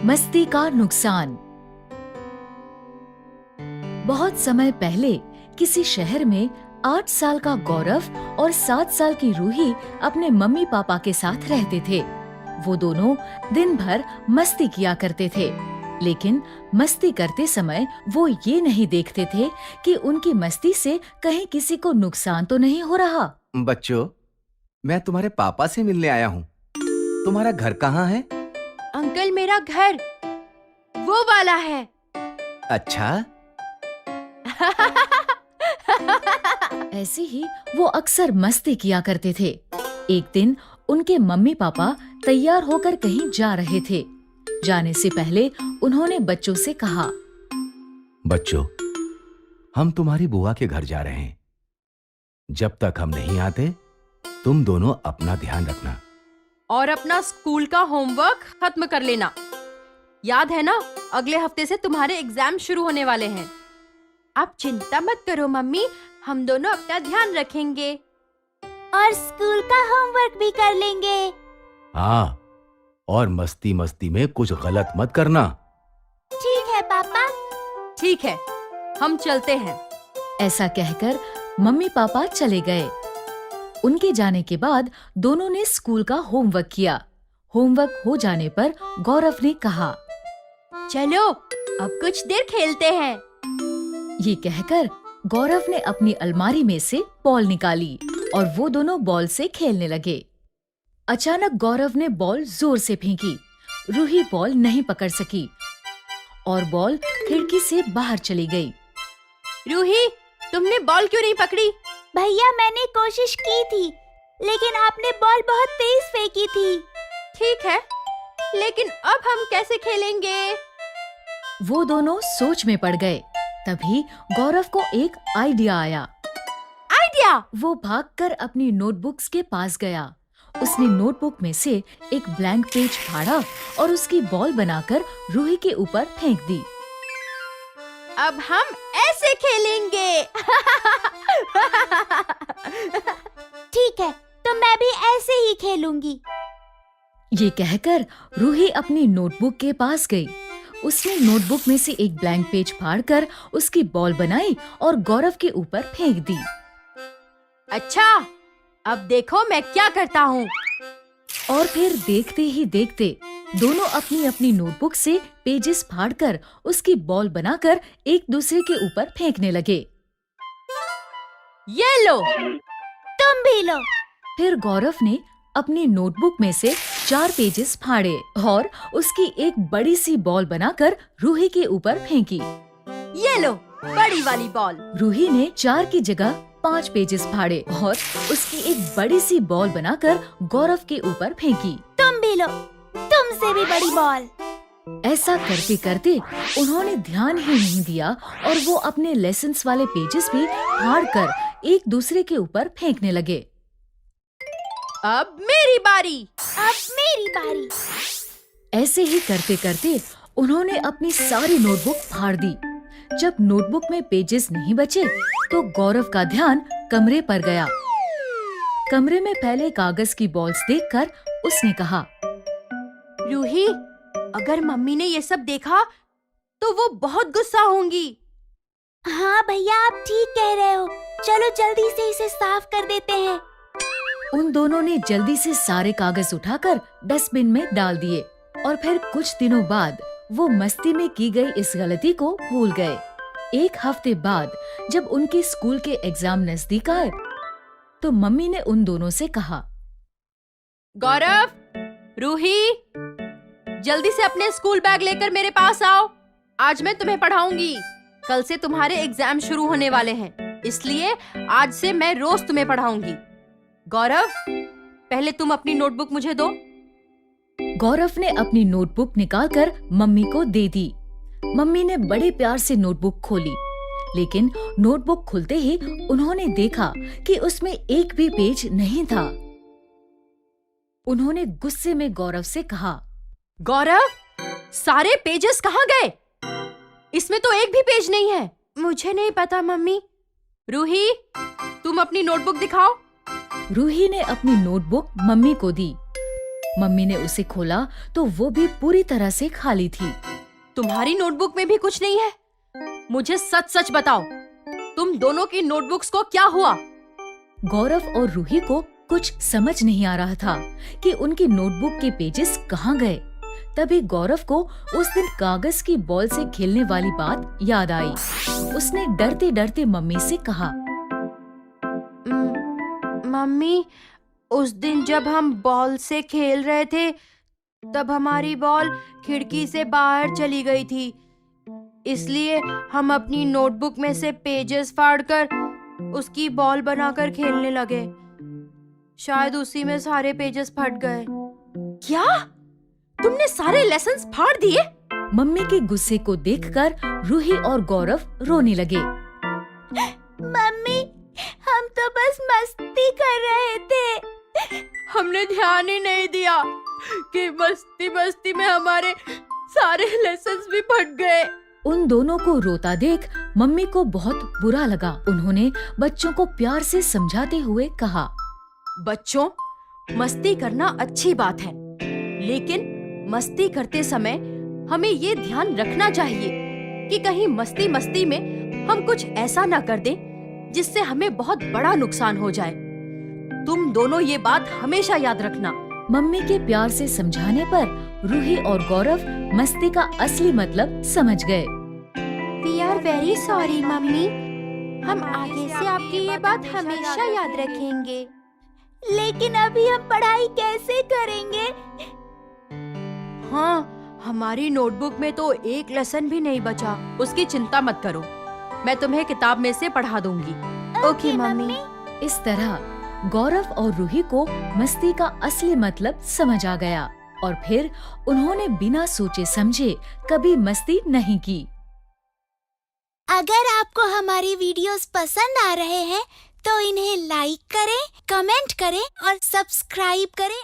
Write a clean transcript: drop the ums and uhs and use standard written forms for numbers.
मस्ती का नुकसान। बहुत समय पहले किसी शहर में 8 साल का गौरव और 7 साल की रूही अपने मम्मी पापा के साथ रहते थे। वो दोनों दिन भर मस्ती किया करते थे, लेकिन मस्ती करते समय वो ये नहीं देखते थे कि उनकी मस्ती से कहीं किसी को नुकसान तो नहीं हो रहा। बच्चों, मैं तुम्हारे पापा से मिलने आया हूँ। तुम्हारा घर कहाँ है? अंकल, मेरा घर वो वाला है। अच्छा। ऐसे ही वो अक्सर मस्ती किया करते थे। एक दिन उनके मम्मी पापा तैयार होकर कहीं जा रहे थे। जाने से पहले उन्होंने बच्चों से कहा, बच्चों, हम तुम्हारी बुआ के घर जा रहे हैं। जब तक हम नहीं आते, तुम दोनों अपना ध्यान रखना और अपना स्कूल का होमवर्क खत्म कर लेना। याद है ना, अगले हफ्ते से तुम्हारे एग्जाम शुरू होने वाले हैं। आप चिंता मत करो मम्मी, हम दोनों अपना ध्यान रखेंगे और स्कूल का होमवर्क भी कर लेंगे। हाँ, और मस्ती मस्ती में कुछ गलत मत करना। ठीक है पापा। ठीक है, हम चलते हैं। ऐसा कहकर मम्मी पापा चले गए। उनके जाने के बाद दोनों ने स्कूल का होमवर्क किया। होमवर्क हो जाने पर गौरव ने कहा, चलो अब कुछ देर खेलते हैं। ये कहकर गौरव ने अपनी अलमारी में से बॉल निकाली और वो दोनों बॉल से खेलने लगे। अचानक गौरव ने बॉल जोर से फेंकी। रूही बॉल नहीं पकड़ सकी और बॉल खिड़की से बाहर चली गई। रूही, तुमने बॉल क्यों नहीं पकड़ी? भैया, मैंने कोशिश की थी, लेकिन आपने बॉल बहुत तेज फेंकी थी। ठीक है, लेकिन अब हम कैसे खेलेंगे? वो दोनों सोच में पड़ गए। तभी गौरव को एक आइडिया आया। आइडिया? वो भागकर अपनी नोटबुक्स के पास गया। उसने नोटबुक में से एक ब्लैंक पेज फाड़ा और उसकी बॉल बनाकर रूही के ऊपर फेंक दी। अब हम ऐसे खेलेंगे। ठीक है, तो मैं भी ऐसे ही खेलूंगी। ये कहकर रूही अपनी नोटबुक के पास गई। उसने नोटबुक में से एक ब्लैंक पेज फाड़कर उसकी बॉल बनाई और गौरव के ऊपर फेंक दी। अच्छा, अब देखो मैं क्या करता हूँ। और फिर देखते ही देखते दोनों अपनी अपनी नोटबुक से पेजेस फाड़कर उसकी बॉल बनाकर एक दूसरे के ऊपर फेंकने लगे। ये लो। तुम भी लो। फिर गौरव ने अपनी नोटबुक में से 4 पेजेस फाड़े और उसकी एक बड़ी सी बॉल बनाकर रूही के ऊपर फेंकी। ये लो, बड़ी वाली बॉल। रूही ने 4 की जगह 5 पेजेस फाड़े और उसकी एक बड़ी सी बॉल बनाकर गौरव के ऊपर फेंकी। तुम भी लो, तुमसे भी बड़ी बॉल। ऐसा करते करते उन्होंने ध्यान ही नहीं दिया और वो अपने लेसन्स वाले पेजेस भी फाड़कर एक दूसरे के ऊपर फेंकने लगे। अब मेरी बारी। अब मेरी बारी। ऐसे ही करते करते उन्होंने अपनी सारी नोटबुक फाड़ दी। जब नोटबुक में पेजेस नहीं बचे तो गौरव का ध्यान कमरे पर गया। कमरे में फैले कागज की बॉल्स देखकर उसने कहा, रूही, अगर मम्मी ने ये सब देखा तो वो बहुत गुस्सा होंगी। हाँ भैया, आप ठीक कह रहे हो। चलो जल्दी से इसे साफ कर देते हैं। उन दोनों ने जल्दी से सारे कागज उठाकर डस्टबिन में डाल दिए और फिर कुछ दिनों बाद वो मस्ती में की गई इस गलती को भूल गए। एक हफ्ते बाद जब उनके स्कूल के एग्जाम नजदीक आए तो मम्मी ने उन दोनों से कहा, गौरव, रूही, जल्दी से अपने स्कूल बैग लेकर मेरे पास आओ। आज मैं तुम्हें पढ़ाऊंगी। कल से तुम्हारे एग्जाम शुरू होने वाले हैं, इसलिए आज से मैं रोज तुम्हें पढ़ाऊंगी। गौरव, पहले तुम अपनी नोटबुक मुझे दो। गौरव ने अपनी नोटबुक निकालकर मम्मी को दे दी। मम्मी ने बड़े प्यार से नोटबुक खोली, लेकिन नोटबुक खुलते ही उन्होंने देखा कि उसमें एक भी पेज नहीं था। उन्होंने गुस्से में गौरव से कहा, गौरव, सारे पेजेस कहाँ गए? इसमें तो एक भी पेज नहीं है। मुझे नहीं पता मम्मी। रूही, तुम अपनी नोटबुक दिखाओ। रूही ने अपनी नोटबुक मम्मी को दी। मम्मी ने उसे खोला तो वो भी पूरी तरह से खाली थी। तुम्हारी नोटबुक में भी कुछ नहीं है? मुझे सच सच बताओ, तुम दोनों की नोटबुक्स को क्या हुआ? गौरव और रूही को कुछ समझ नहीं आ रहा था कि उनकी नोटबुक के पेजेस कहाँ गए। तभी गौरव को उस दिन कागज की बॉल से खेलने वाली बात याद आई। उसने डरते डरते मम्मी से कहा, मम्मी, उस दिन जब हम बॉल से खेल रहे थे तब हमारी बॉल खिड़की से बाहर चली गई थी, इसलिए हम अपनी नोटबुक में से पेजेस फाड़कर उसकी बॉल बनाकर खेलने लगे। शायद उसी में सारे पेजेस फट गए। क्या? तुमने सारे लेसन्स फाड़ दिए? मम्मी के गुस्से को देखकर रूही और गौरव रोने लगे। मम्मी, हम तो बस मस्ती कर रहे थे। हमने ध्यान ही नहीं दिया कि मस्ती मस्ती में हमारे सारे लेसन्स भी फट गए। उन दोनों को रोता देख मम्मी को बहुत बुरा लगा। उन्होंने बच्चों को प्यार से समझाते हुए कहा, बच्चों, मस्ती करना अच्छी बात है, लेकिन मस्ती करते समय हमें ये ध्यान रखना चाहिए कि कहीं मस्ती मस्ती में हम कुछ ऐसा ना कर दें जिससे हमें बहुत बड़ा नुकसान हो जाए। तुम दोनों ये बात हमेशा याद रखना। मम्मी के प्यार से समझाने पर रूही और गौरव मस्ती का असली मतलब समझ गए। We are very sorry, mummy. हम आगे से आपकी ये बात हमेशा याद रखेंगे। लेकिन अभी हम पढ़ाई कैसे करेंगे? हाँ, हमारी नोटबुक में तो एक लेसन भी नहीं बचा। उसकी चिंता मत करो, मैं तुम्हें किताब में से पढ़ा दूंगी। Okay mummy. इस तरह गौरव और रूही को मस्ती का असली मतलब समझ आ गया और फिर उन्होंने बिना सोचे समझे कभी मस्ती नहीं की। अगर आपको हमारी वीडियोस पसंद आ रहे हैं तो इन्हें लाइक करें, कमेंट करें और सब्सक्राइब करें।